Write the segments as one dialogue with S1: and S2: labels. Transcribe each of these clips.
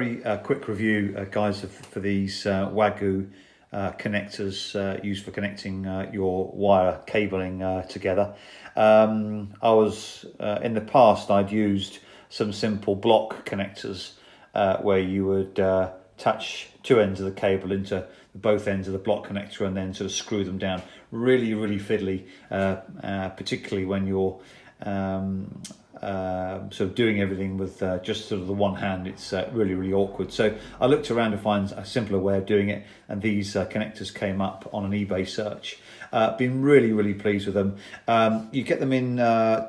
S1: Very quick review, guys, for these Wago connectors used for connecting your wire cabling together. I was in the past I'd used some simple block connectors where you would attach two ends of the cable into both ends of the block connector and then sort of screw them down. Really fiddly, particularly when you're sort of doing everything with just sort of the one hand. It's really awkward. So I looked around to find a simpler way of doing it, and these connectors came up on an eBay search. Been really pleased with them. You get them in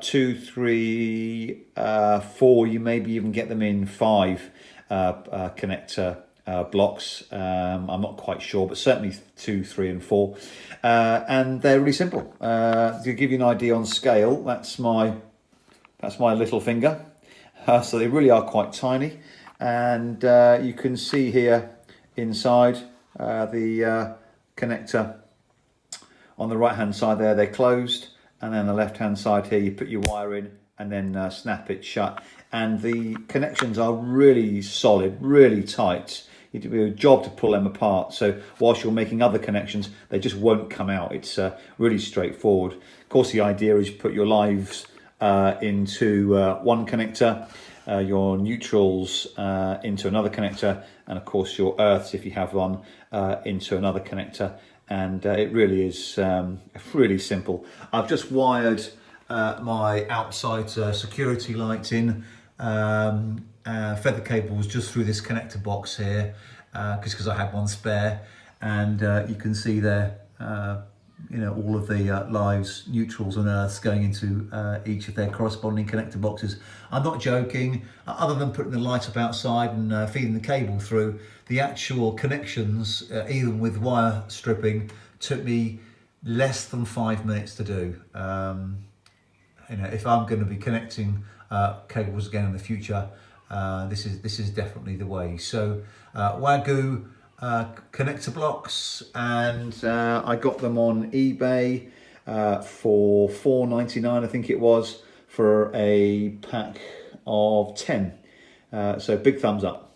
S1: 2, 3, 4. You maybe even get them in 5 connector blocks. I'm not quite sure, but certainly 2, 3 and 4, and they're really simple. To give you an idea on scale, that's my little finger. So they really are quite tiny, and you can see here inside the connector on the right hand side there, they're closed, and then the left hand side here you put your wire in and then snap it shut, and the connections are really solid, really tight. It'd be a job to pull them apart, so whilst you're making other connections they just won't come out. It's really straightforward. Of course, the idea is you put your lives into one connector, your neutrals into another connector, and of course your earths, if you have one, into another connector, and it really is really simple. I've just wired my outside security light in, fed the cables just through this connector box here, because I had one spare, and you can see there all of the lives, neutrals and earths going into each of their corresponding connector boxes. I'm not joking. Other than putting the light up outside and feeding the cable through, the actual connections, even with wire stripping, took me less than 5 minutes to do. If I'm going to be connecting cables again in the future, this is definitely the way. So Wago connector blocks, and I got them on eBay for $4.99, I think it was, for a pack of 10. So big thumbs up.